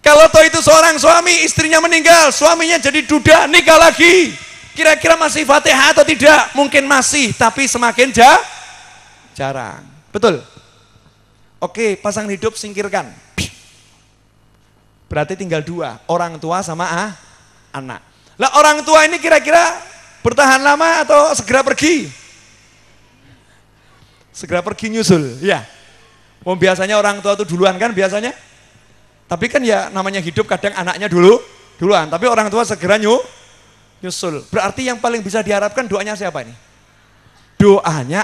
Kalau toh itu seorang suami, istrinya meninggal, suaminya jadi duda, nikah lagi. Kira-kira masih Fatihah atau tidak? Mungkin masih, tapi semakin jarang. Betul? Oke, pasangan hidup singkirkan. Berarti tinggal dua, orang tua sama anak. Lah orang tua ini kira-kira bertahan lama atau segera pergi? Segera pergi nyusul, ya. Biasanya orang tua itu duluan kan biasanya. Tapi kan ya namanya hidup kadang anaknya duluan. Tapi orang tua segera nyusul. Berarti yang paling bisa diharapkan doanya siapa ini? Doanya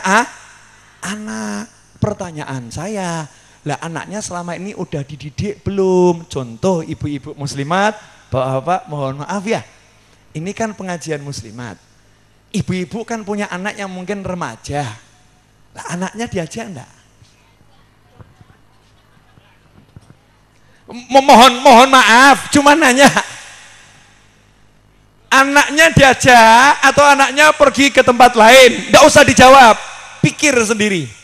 anak. Pertanyaan saya, lah anaknya selama ini udah dididik belum? Contoh ibu-ibu muslimat, bapak-bapak mohon maaf ya. Ini kan pengajian muslimat. Ibu-ibu kan punya anak yang mungkin remaja. Lah anaknya diajak enggak? Mohon maaf, cuma nanya. Anaknya diajak atau anaknya pergi ke tempat lain? Enggak usah dijawab, pikir sendiri.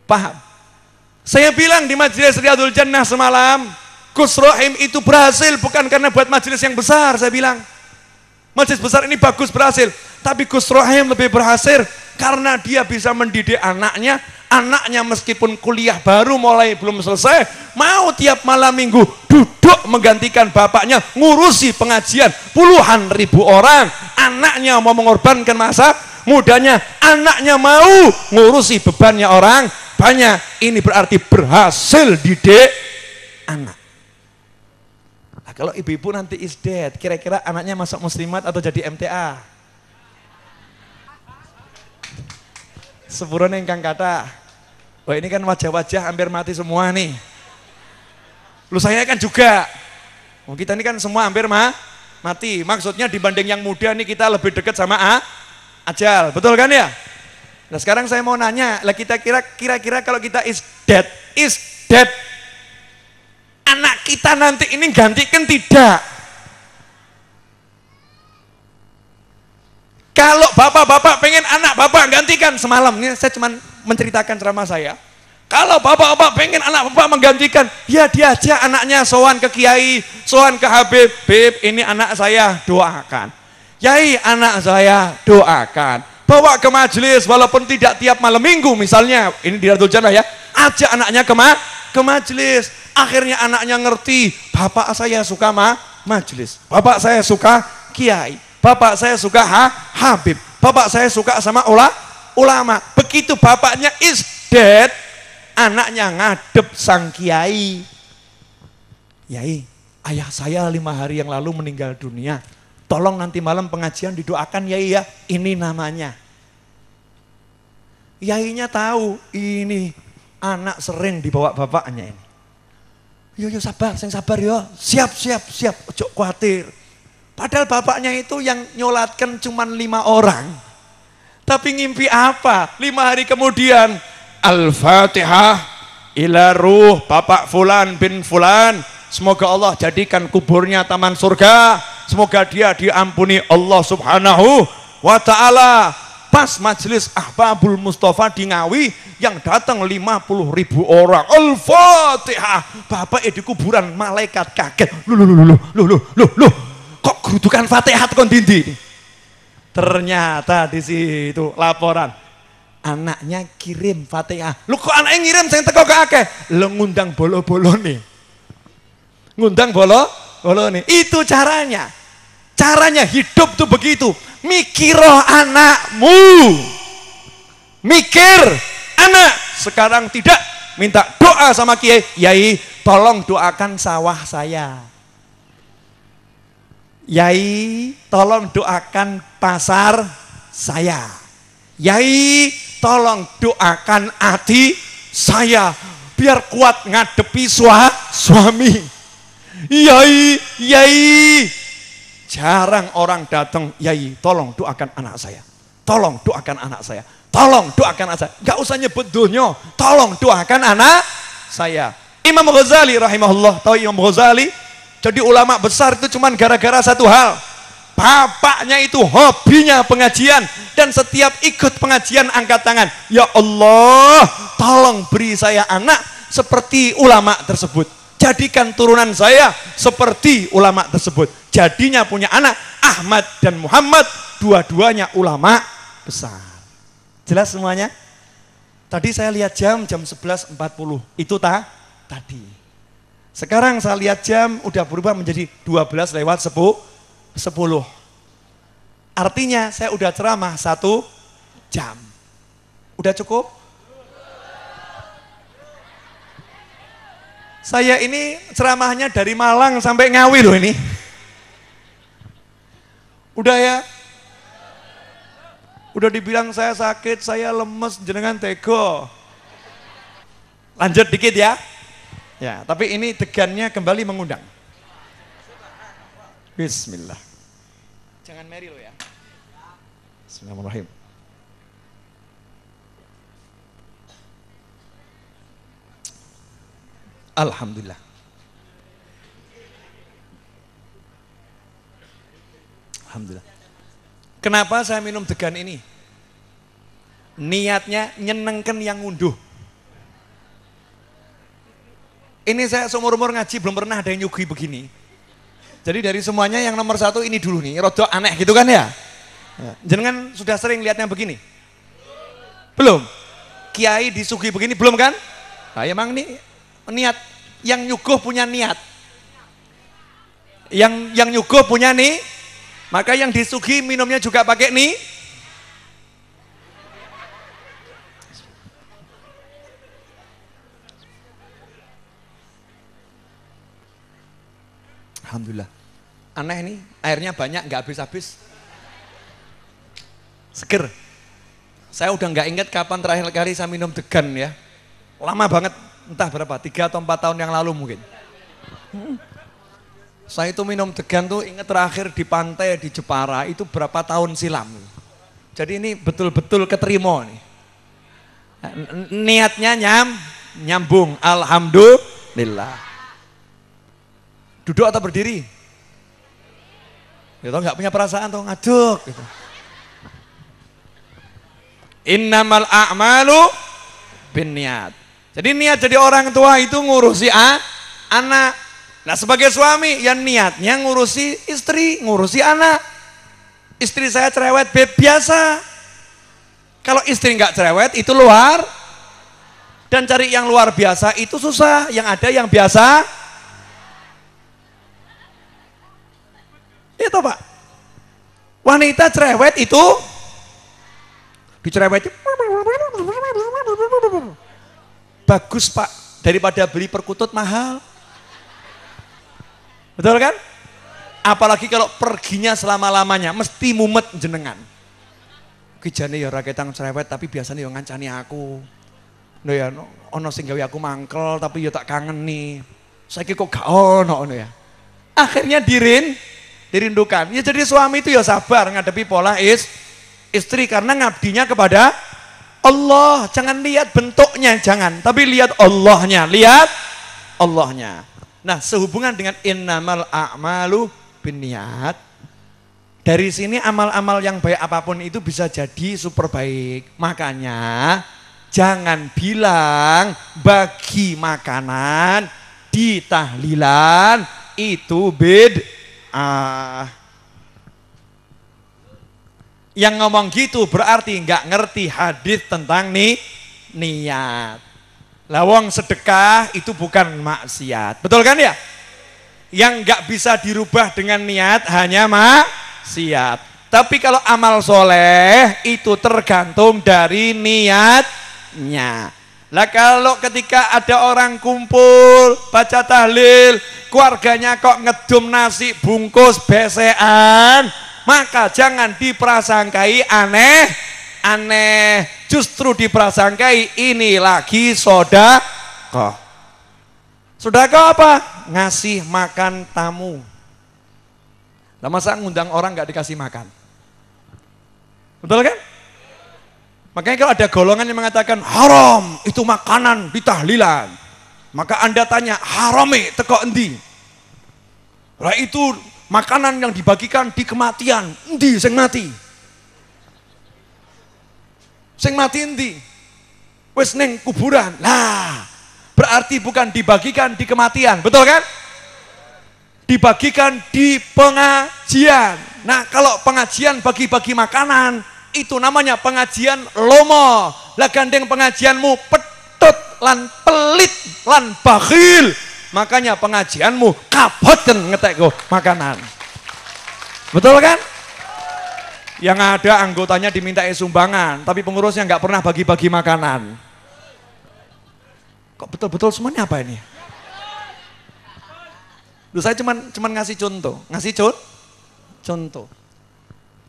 Paham? Saya bilang di majelis Riyadul Jannah semalam, Gus Rohim itu berhasil bukan karena buat majelis yang besar, saya bilang. Majelis besar ini bagus berhasil, tapi Gus Rohim lebih berhasil karena dia bisa mendidik anaknya. Anaknya meskipun kuliah baru mulai belum selesai, mau tiap malam minggu duduk menggantikan bapaknya ngurusi pengajian puluhan ribu orang. Anaknya mau mengorbankan masa mudanya, anaknya mau ngurusi bebannya orang banyak. Ini berarti berhasil didik anak. Nah, kalau ibu-ibu nanti is dead, kira-kira anaknya masuk muslimat atau jadi MTA? Sepurone ingkang kata, wah ini kan wajah-wajah hampir mati semua nih. Lu saya kan juga. Kita ini kan semua hampir mati. Maksudnya dibanding yang muda nih kita lebih dekat sama ajal. Betul kan ya? Nah sekarang saya mau nanya, lah kita kira-kira kalau kita is dead. Anak kita nanti ini gantikan tidak? Kalau bapak-bapak pengen anak bapak gantikan, semalam ini saya cuma menceritakan ceramah saya. Kalau bapak-bapak pengen anak bapak menggantikan, ya diajak anaknya sowan ke kiai, sowan ke Habib. Bib, ini anak saya, doakan. Yai, anak saya, doakan. Bawa ke majelis, walaupun tidak tiap malam minggu misalnya, ini di Riyadul Jannah ya, ajak anaknya ke majelis. Akhirnya anaknya ngerti, bapak saya suka majelis, bapak saya suka kiai, bapak saya suka Habib, bapak saya suka sama ulama. Begitu bapaknya is dead, anaknya ngadep sang kiai. Yai, ayah saya 5 hari yang lalu meninggal dunia. Tolong nanti malam pengajian didoakan Yai ya. Ini namanya. Yainya tahu ini anak sering dibawa bapaknya ini. Yo sabar, sing sabar yo. Siap, ojo khawatir. Padahal bapaknya itu yang nyolatkan cuma 5 orang. Tapi ngimpi apa? 5 hari kemudian, Al-Fatihah ila ruh Bapak Fulan bin Fulan. Semoga Allah jadikan kuburnya taman surga. Semoga dia diampuni Allah subhanahu wa ta'ala. Pas majelis Ahbabul Mustafa di Ngawi, yang datang 50.000 orang. Al-Fatihah. Bapak di kuburan, malaikat kaget. Loh. Kok gerudukan Fatihah kon dindi? Ternyata di situ laporan anaknya kirim Fatihah. Lu kok anaknya ngirim sing teko ke akeh? Lu ngundang bolo-bolo nih. Ngundang bolo nih. Itu caranya. Caranya hidup tuh begitu. Mikiro anakmu. Mikir anak. Sekarang tidak, minta doa sama kiai. Yai, tolong doakan sawah saya. Yai, tolong doakan pasar saya. Yai, tolong doakan hati saya biar kuat ngadepi suami. Yai, jarang orang datang. Yai, tolong doakan anak saya. Tolong doakan anak saya. Tolong doakan anak saya. Gak usah nyebut dunia. Tolong doakan anak saya. Imam Ghazali rahimahullah, tahu Imam Ghazali? Jadi ulama besar itu cuman gara-gara satu hal. Bapaknya itu hobinya pengajian, dan setiap ikut pengajian angkat tangan. Ya Allah, tolong beri saya anak seperti ulama tersebut. Jadikan turunan saya seperti ulama tersebut. Jadinya punya anak Ahmad dan Muhammad, dua-duanya ulama besar. Jelas semuanya? Tadi saya lihat jam 11.40. Itu tadi. Sekarang saya lihat jam udah berubah menjadi 12 lewat 10. Artinya saya udah ceramah 1 jam. Udah cukup? Saya ini ceramahnya dari Malang sampai Ngawi loh ini. Udah ya? Udah dibilang saya sakit, saya lemes, jenengan tego. Lanjut dikit ya. Ya, tapi ini degannya kembali mengundang. Bismillah. Jangan meri lo ya. Bismillahirrahmanirrahim. Alhamdulillah. Alhamdulillah. Kenapa saya minum degan ini? Niatnya nyenengkan yang ngunduh. Ini saya seumur-umur ngaji belum pernah ada yang nyuguhi begini. Jadi dari semuanya yang nomor 1 ini dulu nih, rodok aneh gitu kan ya. Jangan sudah sering lihatnya begini? Belum? Kiai disuguhi begini belum kan? Nah, emang nih niat, yang nyuguh punya niat. Yang nyuguh punya nih, maka yang disuguhi minumnya juga pakai nih. Alhamdulillah. Aneh nih, airnya banyak, nggak habis-habis. Seger. Saya udah nggak ingat kapan terakhir kali saya minum degan ya. Lama banget, entah berapa, 3 atau 4 tahun yang lalu mungkin. Saya itu minum degan tuh ingat terakhir di pantai di Jepara itu berapa tahun silam. Jadi ini betul-betul keterima nih. Niatnya nyambung, alhamdulillah. Duduk atau berdiri? Gitu, nggak punya perasaan tuh ngaduk. Gitu. Innamal a'malu binniyat. Jadi niat jadi orang tua itu ngurusi anak. Nah sebagai suami yang niatnya ngurusi istri, ngurusi anak. Istri saya cerewet, biasa. Kalau istri nggak cerewet itu luar. Dan cari yang luar biasa itu susah. Yang ada yang biasa. Itu Pak. Wanita cerewet itu dicereweti. Bagus Pak, daripada beli perkutut mahal. Betul kan? Apalagi kalau perginya selama-lamanya, mesti mumet jenengan. Kijane ya raketang cerewet tapi biasanya ya ngancani aku. No ya, ono sing gawe aku mangkel tapi ya tak kangen nih. Saiki kok gak ono ya. Akhirnya dirindukan. Ya jadi suami itu ya sabar ngadepi pola istri karena ngabdinya kepada Allah. Jangan lihat bentuknya, jangan, tapi lihat Allahnya, lihat Allahnya. Nah, sehubungan dengan innamal a'malu binniyat, dari sini amal-amal yang baik apapun itu bisa jadi super baik. Makanya jangan bilang bagi makanan di tahlilan itu bid'ah. Yang ngomong gitu berarti nggak ngerti hadis tentang niat. Lawang sedekah itu bukan maksiat, betul kan ya? Yang nggak bisa dirubah dengan niat hanya maksiat. Tapi kalau amal soleh itu tergantung dari niatnya. Lah kalau ketika ada orang kumpul baca tahlil, keluarganya kok ngedum nasi bungkus besean, maka jangan diprasangkai aneh-aneh. Justru diprasangkai ini lagi sedekah. Sedekah apa? Ngasih makan tamu. Lah masa ngundang orang nggak dikasih makan? Betul kan? Makanya kalau ada golongan yang mengatakan haram itu makanan di tahlilan, maka Anda tanya harame teko endi? Lah itu makanan yang dibagikan di kematian, endi sing mati? Sing mati endi? Wis ning kuburan. Lah, berarti bukan dibagikan di kematian, betul kan? Dibagikan di pengajian. Nah, kalau pengajian bagi-bagi makanan, itu namanya pengajian lomo. Lah gandeng pengajianmu petut lan pelit lan bakhil. Makanya pengajianmu kapotken ngetekku makanan. Betul kan? Yang ada anggotanya dimintai sumbangan, tapi pengurusnya nggak pernah bagi-bagi makanan. Kok betul-betul semuanya apa ini? Loh, saya cuman ngasih contoh.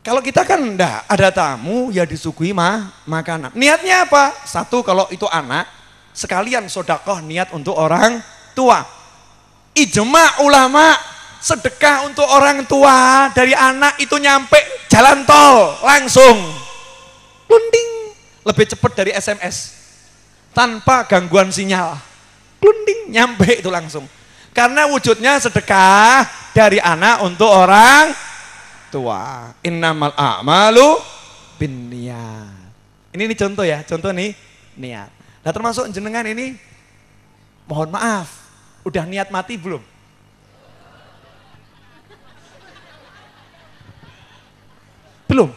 Kalau kita kan enggak, ada tamu ya disuguhi makanan. Niatnya apa? Satu, kalau itu anak, sekalian sodakoh niat untuk orang tua. Ijma ulama, sedekah untuk orang tua dari anak itu nyampe jalan tol langsung. Lunding, lebih cepat dari SMS. Tanpa gangguan sinyal. Lunding, nyampe itu langsung. Karena wujudnya sedekah dari anak untuk orang tua. Innamal a'malu binniyat. Ini contoh ya, contoh nih niat. Nah, termasuk jenengan ini, mohon maaf, udah niat mati belum? Belum?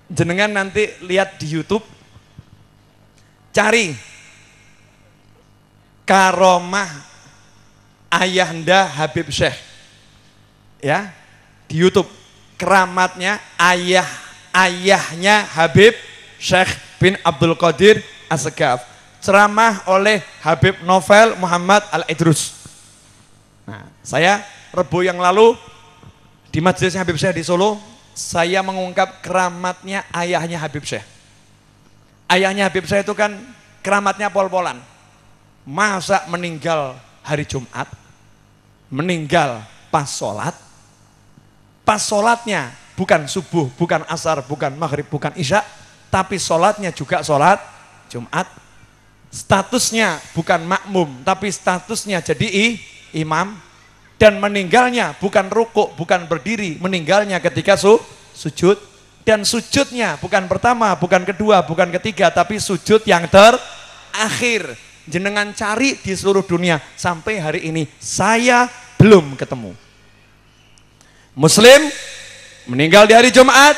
Jenengan nanti lihat di YouTube, cari karomah Ayahanda Habib Syekh, ya, di YouTube, keramatnya ayahnya Habib Syekh bin Abdul Qadir As-Segaf, ceramah oleh Habib Novel Muhammad Al-Idrus. Nah, saya Rebo yang lalu di majelisnya Habib Syekh di Solo, saya mengungkap keramatnya ayahnya Habib Syekh. Ayahnya Habib Syekh itu kan keramatnya pol-polan. Masa meninggal hari Jumat, meninggal pas sholatnya bukan subuh, bukan asar, bukan maghrib, bukan isya, tapi sholatnya juga sholat Jumat. Statusnya bukan makmum, tapi statusnya jadi imam. Dan meninggalnya bukan rukuk, bukan berdiri, meninggalnya ketika sujud. Dan sujudnya bukan pertama, bukan kedua, bukan ketiga, tapi sujud yang terakhir. Jenengan cari di seluruh dunia, sampai hari ini saya belum ketemu Muslim meninggal di hari Jumat,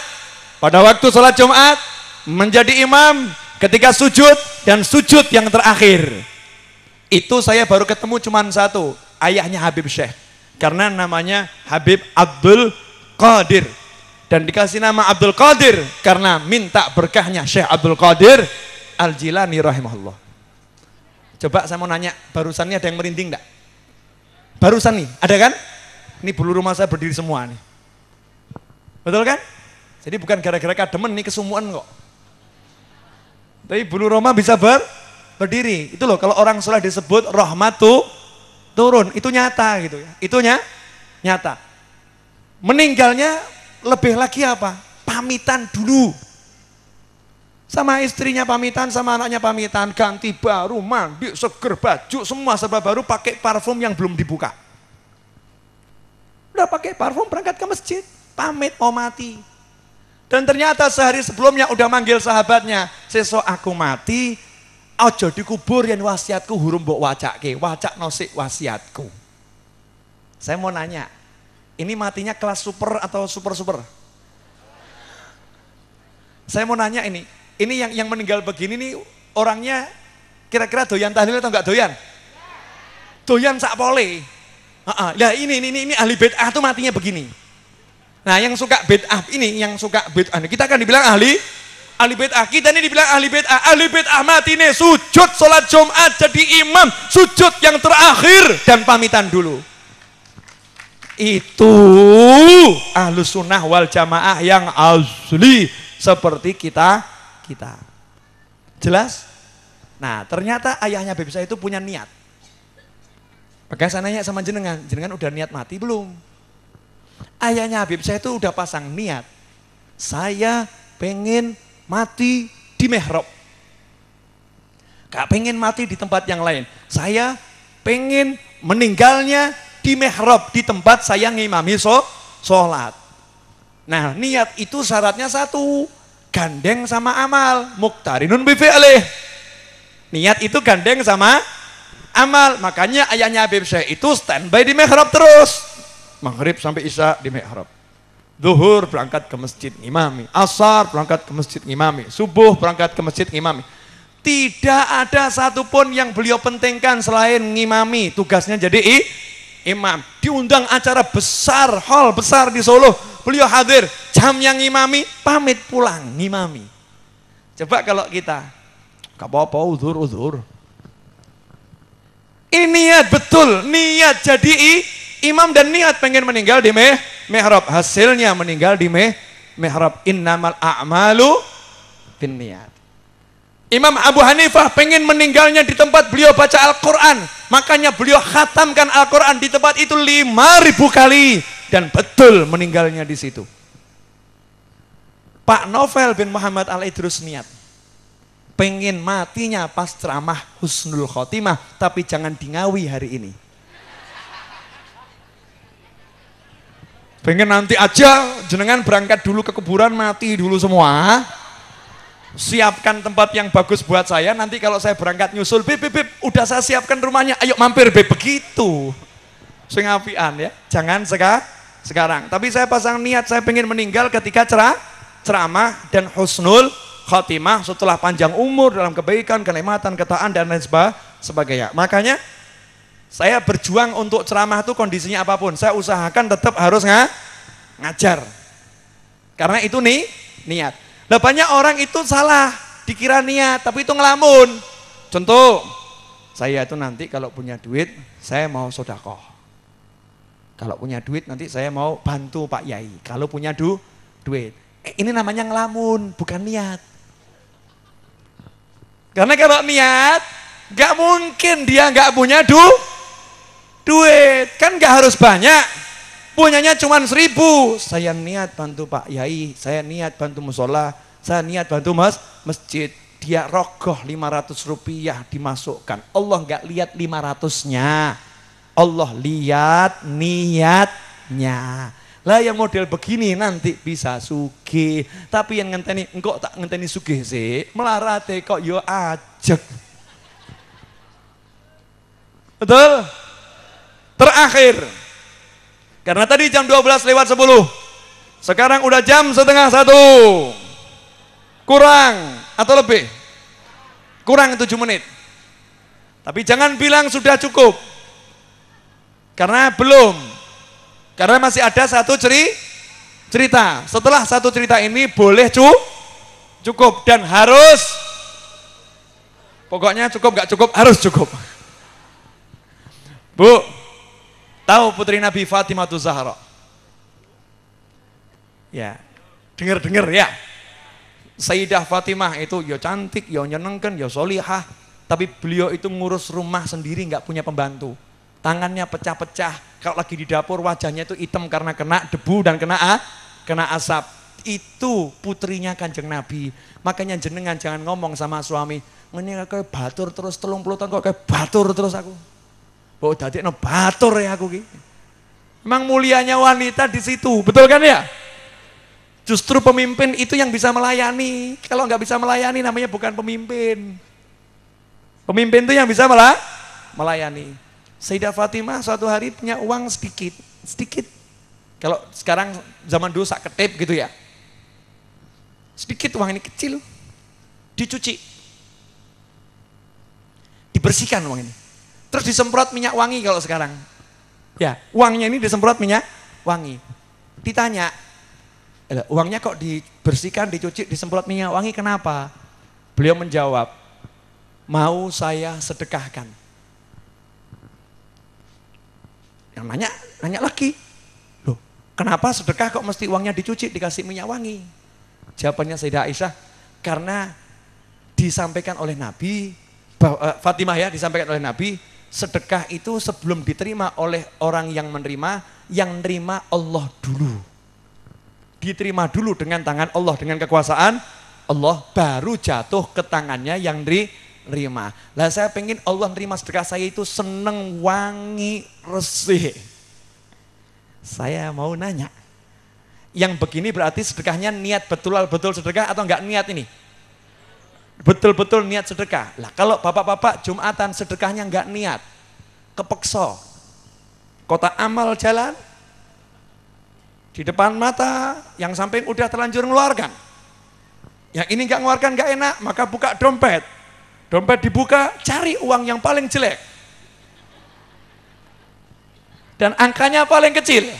pada waktu sholat Jumat, menjadi imam ketika sujud, dan sujud yang terakhir. Itu saya baru ketemu cuman satu, ayahnya Habib Syekh, karena namanya Habib Abdul Qadir, dan dikasih nama Abdul Qadir karena minta berkahnya Syekh Abdul Qadir Al-Jilani rahimahullah. Coba saya mau nanya, barusan ini ada yang merinding enggak? Barusan nih, ada kan? Ini bulu rumah saya berdiri semua nih. Betul kan? Jadi bukan gara-gara kademen nih, kesumuan kok. Tapi bulu rumah bisa berdiri. Itu loh, kalau orang soleh disebut rahmatu turun, itu nyata gitu ya. Itu nyata. Meninggalnya lebih lagi apa? Pamitan dulu. Sama istrinya pamitan, sama anaknya pamitan, ganti baru, mandi, seger, baju, semua serba baru, pakai parfum yang belum dibuka. Udah pakai parfum berangkat ke masjid, pamit mau mati. Dan ternyata sehari sebelumnya udah manggil sahabatnya, sesok aku mati, ojo dikubur yang wasiatku hurung mbok wacake, wacak nosik wasiatku. Saya mau nanya, ini matinya kelas super atau super-super? Saya mau nanya ini yang meninggal begini nih orangnya kira-kira doyan tahlil atau enggak doyan? Doyan sak pole. Nah ini ahli bid'ah tuh matinya begini. Nah yang suka bid'ah ini, yang suka bid'ah, kita kan dibilang ahli bid'ah, kita ini dibilang ahli bid'ah. Ahli bid'ah mati nih sujud sholat Jumat jadi imam, sujud yang terakhir dan pamitan dulu. Itu ahlus sunnah wal jamaah yang asli seperti kita. Jelas? Nah, ternyata ayahnya Habib Syekh itu punya niat. Maka saya nanya sama jenengan udah niat mati belum? Ayahnya Habib Syekh itu udah pasang niat. Saya pengen mati di mihrab. Gak pengen mati di tempat yang lain. Saya pengen meninggalnya di mihrab, di tempat saya ngimami sholat. Nah, niat itu syaratnya satu, gandeng sama amal, muqtarinun bi fi'lih. Niat itu gandeng sama amal. Makanya ayahnya Habib Syekh itu standby di mihrab terus. Maghrib sampai Isya di mihrab. Zuhur berangkat ke masjid ngimami. Asar berangkat ke masjid ngimami. Subuh berangkat ke masjid ngimami. Tidak ada satupun yang beliau pentingkan selain ngimami. Tugasnya jadi imam. Diundang acara besar, hall besar di Solo. Beliau hadir. Jam yang ngimami, pamit pulang ngimami. Coba kalau kita, gak apa-apa, uzur. Ini niat betul, niat jadi imam dan niat pengen meninggal di mihrab. Hasilnya meninggal di mihrab. Innamal a'malu binniyat. Imam Abu Hanifah pengen meninggalnya di tempat beliau baca Al-Quran. Makanya beliau khatamkan Al-Quran di tempat itu 5.000 kali. Dan betul meninggalnya di situ. Pak Novel bin Muhammad Al-Idrus niat. Pengen matinya pas ceramah husnul khotimah. Tapi jangan di Ngawi hari ini. Pengen nanti aja jenengan berangkat dulu ke kuburan, mati dulu semua. Siapkan tempat yang bagus buat saya, nanti kalau saya berangkat nyusul, beb, udah saya siapkan rumahnya, ayo mampir beb, begitu. Sing apian ya, jangan sekarang. Tapi saya pasang niat, saya pengen meninggal ketika ceramah dan husnul khotimah setelah panjang umur dalam kebaikan, kenikmatan, ketaatan dan lain sebagainya. Makanya saya berjuang untuk ceramah itu kondisinya apapun, saya usahakan tetap harus ngajar. Karena itu niat. Nah banyak orang itu salah, dikira niat, tapi itu ngelamun. Contoh, saya itu nanti kalau punya duit, saya mau sedekah. Kalau punya duit nanti saya mau bantu Pak Yai. Kalau punya duit, ini namanya ngelamun, bukan niat. Karena kalau niat, gak mungkin dia gak punya duit. Kan gak harus banyak. Punyanya cuma 1.000, saya niat bantu Pak Yai, saya niat bantu musola, saya niat bantu masjid. Dia rogoh 500 rupiah dimasukkan. Allah nggak lihat 500-nya, Allah lihat niatnya. Lah yang model begini nanti bisa sugih, tapi yang ngenteni engkau tak ngenteni sugih sih, melarate kok yo ajeg. Betul? Terakhir. Karena tadi jam 12:10, sekarang udah jam 12:30, kurang atau lebih? Kurang 7 menit. Tapi jangan bilang sudah cukup, karena belum. Karena masih ada satu cerita. Setelah satu cerita ini boleh cukup dan harus. Pokoknya cukup gak cukup harus cukup. Bu, tahu putri Nabi Fatimah Zahra? Ya, dengar ya. Sayyidah Fatimah itu ya cantik, ya nyenengkan, ya solihah. Tapi beliau itu ngurus rumah sendiri, nggak punya pembantu. Tangannya pecah-pecah. Kalau lagi di dapur wajahnya itu hitam karena kena debu dan kena asap. Itu putrinya Kanjeng Nabi. Makanya jenengan jangan ngomong sama suami, "Ngene kayak batur terus 30 tahun kok kayak batur terus aku." Oh, dadekno batur ya aku ki. Memang mulianya wanita di situ, betul kan ya? Justru pemimpin itu yang bisa melayani. Kalau nggak bisa melayani namanya bukan pemimpin. Pemimpin itu yang bisa melayani. Sayyidah Fatimah suatu hari punya uang sedikit. Kalau sekarang zaman dulu sak ketip gitu ya. Sedikit uang ini kecil. Dicuci. Dibersihkan uang ini. Terus disemprot minyak wangi kalau sekarang. Ya, uangnya ini disemprot minyak wangi. Ditanya, uangnya kok dibersihkan, dicuci, disemprot minyak wangi, kenapa? Beliau menjawab, mau saya sedekahkan. Yang nanya lagi, loh, kenapa sedekah kok mesti uangnya dicuci, dikasih minyak wangi? Jawabannya Sayyidah Aisyah, karena disampaikan oleh Nabi, Fatimah ya, disampaikan oleh Nabi, sedekah itu sebelum diterima oleh orang yang menerima, yang nerima Allah dulu. Diterima dulu dengan tangan Allah, dengan kekuasaan Allah, baru jatuh ke tangannya yang nerima. Lah saya pengen Allah nerima sedekah saya itu seneng, wangi, resih. Saya mau nanya, yang begini berarti sedekahnya niat betul sedekah atau enggak niat ini? betul-betul niat sedekah. Lah kalau bapak-bapak Jumatan sedekahnya nggak niat, kepeksa, kotak amal jalan, di depan mata, yang samping udah terlanjur ngeluarkan. Yang ini nggak ngeluarkan nggak enak, maka buka dompet. Dompet dibuka, cari uang yang paling jelek. Dan angkanya paling kecil.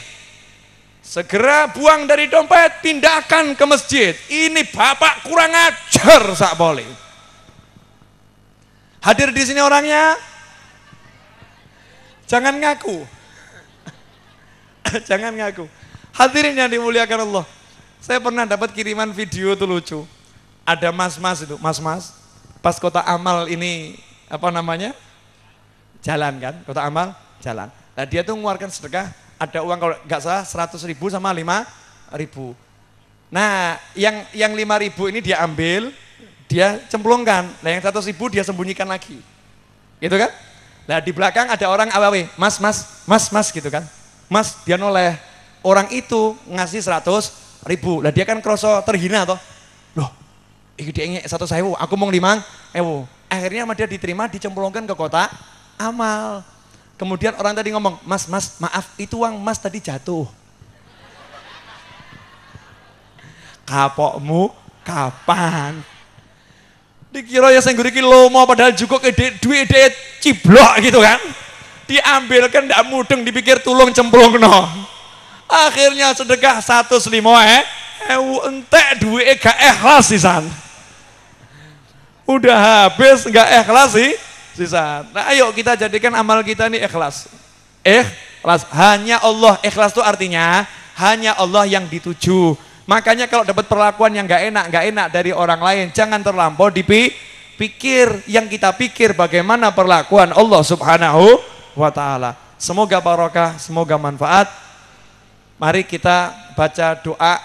Segera buang dari dompet, pindahkan ke masjid. Ini bapak kurang ajar sak boleh. Hadir di sini orangnya, jangan ngaku. Jangan ngaku. Hadirin yang dimuliakan Allah. Saya pernah dapat kiriman video itu lucu. Ada mas-mas itu, mas-mas. Pas kota amal ini, apa namanya? Jalan kan, kota amal, jalan. Nah dia tuh mengeluarkan sedekah. Ada uang kalau nggak salah 100.000 sama 5.000. Nah yang 5.000 ini dia ambil, dia cemplungkan. Nah yang 100.000 dia sembunyikan lagi, gitu kan? Nah di belakang ada orang awawe, mas gitu kan? Mas dia noleh, orang itu ngasih 100.000. Lah dia kan kroso terhina toh. Loh, iki dia 100.000, aku mau 5.000. Akhirnya sama dia diterima, dicemplungkan ke kotak amal. Kemudian orang tadi ngomong, mas maaf itu uang mas tadi jatuh. Kapokmu kapan? Dikira ya saya nguriki lomo padahal juga duit ciblok gitu kan. Diambilkan ndak mudeng dipikir tulung cemplung no. Akhirnya sedekah 105 entek duit gak ikhlas sisan. Udah habis gak ikhlas sih. Sisa. Nah ayo kita jadikan amal kita ini ikhlas. Ikhlas, hanya Allah. Ikhlas itu artinya hanya Allah yang dituju. Makanya kalau dapat perlakuan yang gak enak dari orang lain, jangan terlampau dipikir. Yang kita pikir bagaimana perlakuan Allah subhanahu wa ta'ala. Semoga barokah, semoga manfaat. Mari kita baca doa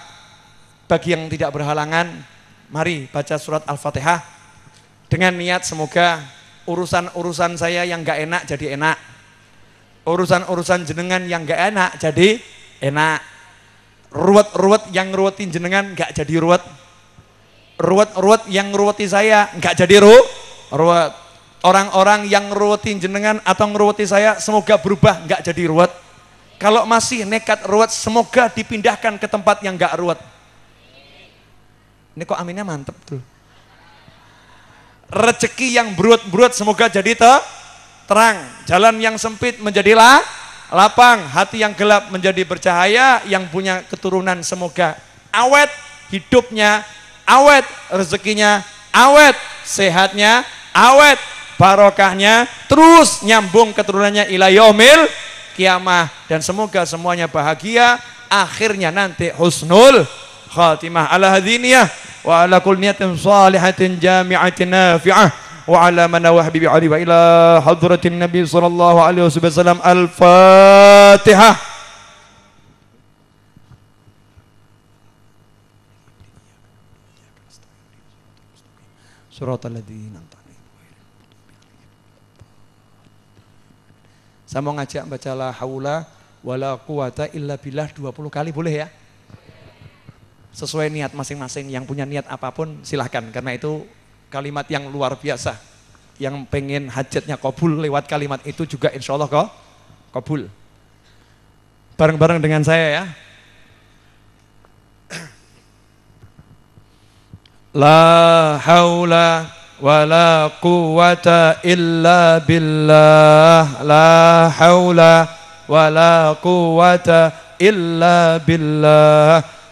bagi yang tidak berhalangan. Mari baca surat Al-Fatihah dengan niat semoga urusan-urusan saya yang gak enak jadi enak. Urusan-urusan jenengan yang gak enak jadi enak. Ruwet-ruwet yang ngeruwetin jenengan gak jadi ruwet. Ruwet-ruwet yang ngeruweti saya gak jadi ruwet. Orang-orang yang ngeruwetin jenengan atau ngeruweti saya semoga berubah gak jadi ruwet. Kalau masih nekat ruwet semoga dipindahkan ke tempat yang gak ruwet. Ini kok aminnya mantep tuh. Rezeki yang berut-berut semoga jadi terang, jalan yang sempit menjadi lapang, hati yang gelap menjadi bercahaya, yang punya keturunan semoga awet hidupnya, awet rezekinya, awet sehatnya, awet barokahnya, terus nyambung keturunannya ila yaumil kiamah, dan semoga semuanya bahagia, akhirnya nanti husnul khatimah. Ala hadiniyah wa ala kulli niyatin salihatin jami'atin nafi'ah wa ala man wa habibi ali wa ila hadratin nabi sallallahu alaihi wasallam. Al-Fatihah. Suratal ladzina an'amta alaihim. Saya mau ngajak baca la haula wala quwata illa billah 20 kali, boleh ya? Sesuai niat masing-masing, yang punya niat apapun silahkan, karena itu kalimat yang luar biasa. Yang pengen hajatnya kabul lewat kalimat itu juga insya Allah kok kabul. Bareng-bareng dengan saya ya. La haula wala quwata illa billah. La haula wala quwata illa billah.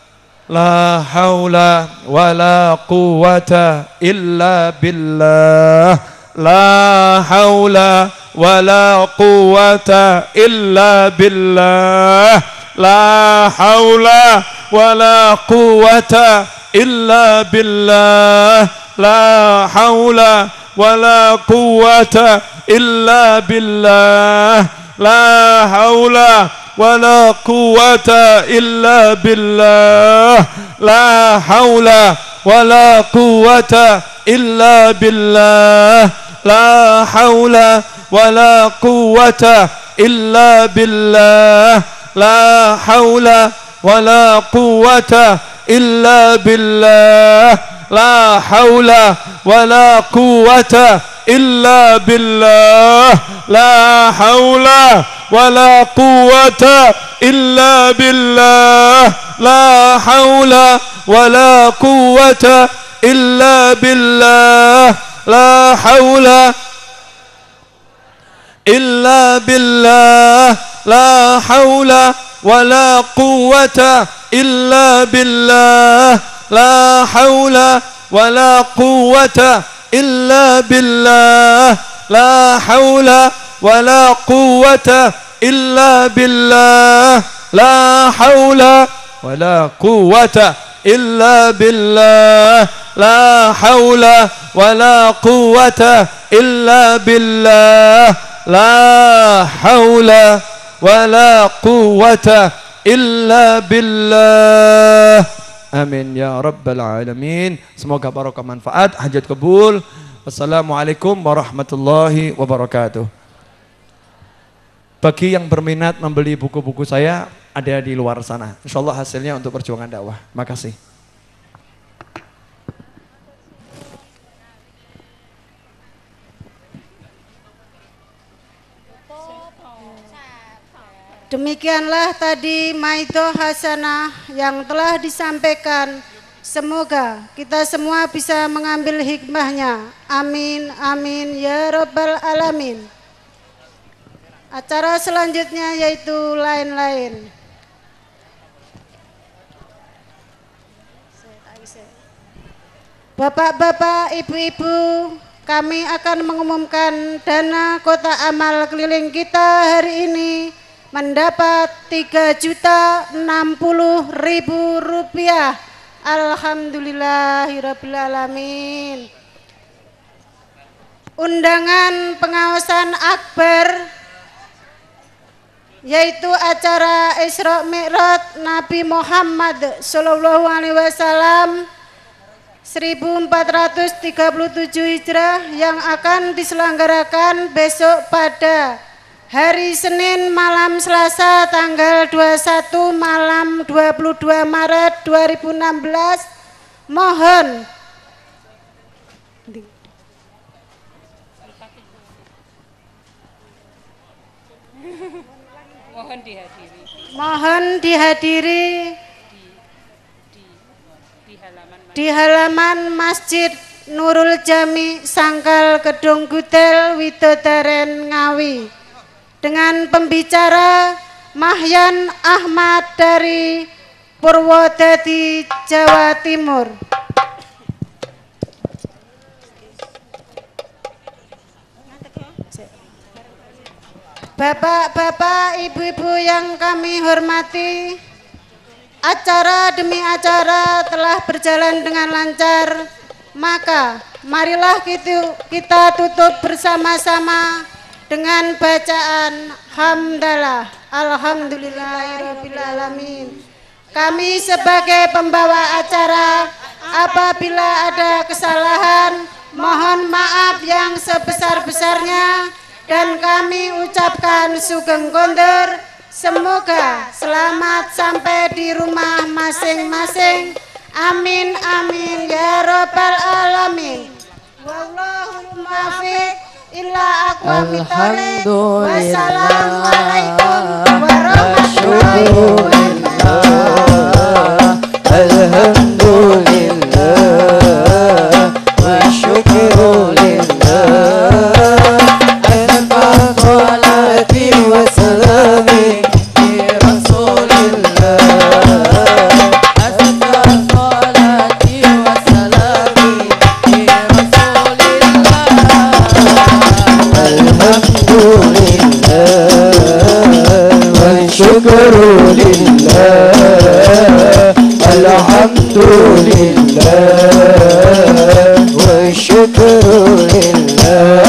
La haula wala quwata illa billah. La haula wala quwata illa billah. La haula wala quwata illa billah. La haula wala quwata illa billah. La haula wala quwata illa billah. La haula wala quwata illa billah. La haula wala quwwata illa billah. La haula wala quwwata illa billah. la haula wala quwwata illa billah, la haula wala quwwata illa billah, la haula wala quwwata illa billah, la haula illa billah, la haula wala quwwata illa billah, la haula wala quwwata illa billah, la haula wala quwwata illa billah, la haula wala quwwata illa billah, la haula wala quwwata illa billah, la haula wala quwwata illa billah. Amin ya rabbal alamin. Semoga barokah manfaat, hajat kabul. Wassalamualaikum warahmatullahi wabarakatuh. Bagi yang berminat membeli buku-buku saya, ada di luar sana. Insyaallah hasilnya untuk perjuangan dakwah. Makasih. Demikianlah tadi Maidoh Hasanah yang telah disampaikan. Semoga kita semua bisa mengambil hikmahnya. Amin, amin, ya rabbal alamin. Acara selanjutnya yaitu lain-lain. Bapak-bapak, ibu-ibu, kami akan mengumumkan dana kotak amal keliling kita hari ini mendapat Rp3.060.000. Alhamdulillahirabbil alamin. Undangan pengawasan akbar yaitu acara Isra Mi'raj Nabi Muhammad sallallahu alaihi wasallam 1437 Hijrah yang akan diselenggarakan besok pada hari Senin malam Selasa tanggal 21 malam 22 Maret 2016. Mohon dihadiri di halaman Masjid Nurul Jami Sangkal Gedung Gudel Widodaren Ngawi dengan pembicara Mahyan Ahmad dari Purwodadi, Jawa Timur. Bapak-bapak, ibu-ibu yang kami hormati, acara demi acara telah berjalan dengan lancar, maka marilah kita tutup bersama-sama dengan bacaan hamdalah. Alhamdulillahirabbil alamin. Kami sebagai pembawa acara, apabila ada kesalahan, mohon maaf yang sebesar-besarnya. Dan kami ucapkan sugeng kondur, semoga selamat sampai di rumah masing-masing. Amin, amin, ya rabbal alamin. Wallahul muwaffiq illa aqwamit thoriq. Wassalamualaikum warahmatullahi wabarakatuh. Alhamdulillah wa syukru lillah. Alhamdulillah wa syukru lillah.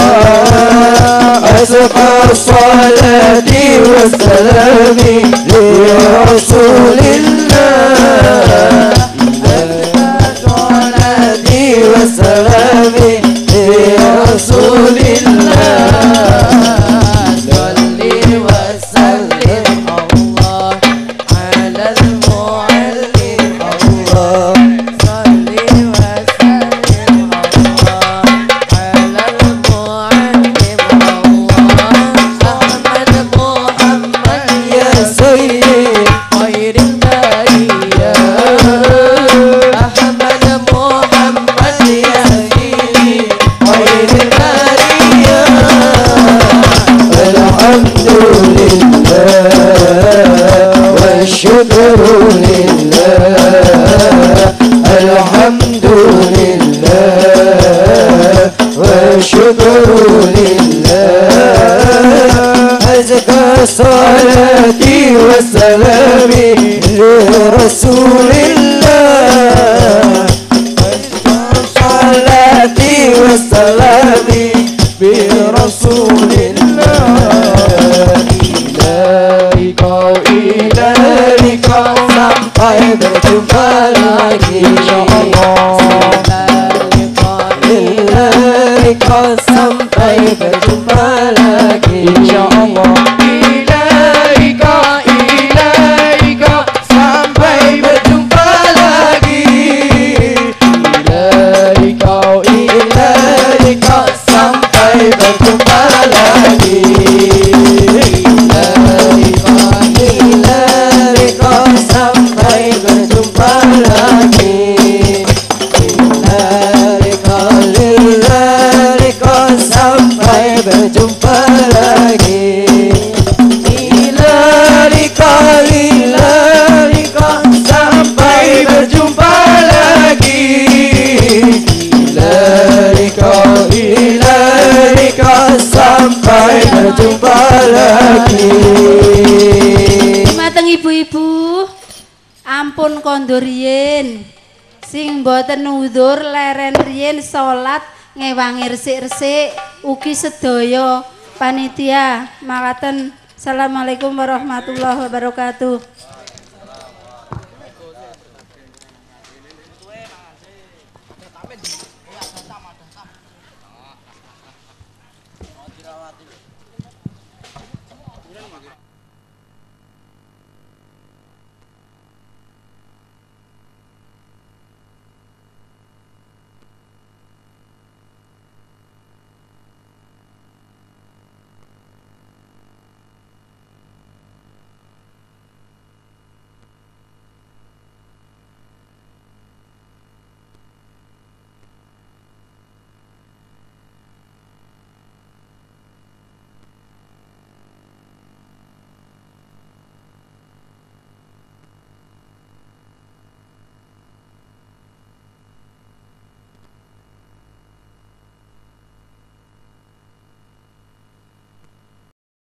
Azkar salati wa salami li Rasulillah. Azkar salati wa salami li Rasulillah. والشكر لله الحمد لله والشكر لله أزكى صلاتي وسلامي لرسول الله صلاتي وسلامي برسول الله إلهي kau sampai berjumpa lagi Ilahi kau sampai berjumpa lagi insyaallah Ilahi kau sampai berjumpa lagi Ilahi kau sampai berjumpa lagi Ilahi kau sampai berjumpa lagi Ilahi kau sampai berjumpa lagi Ilahi kau sampai berjumpa lagi Ilahi kau sampai berjumpa lagi. Mateng ibu-ibu, ampun kondur riyin sing mboten nudur leren riyin salat ngewangi resik-resik ugi sedaya panitia makaten. Assalamualaikum warahmatullahi wabarakatuh.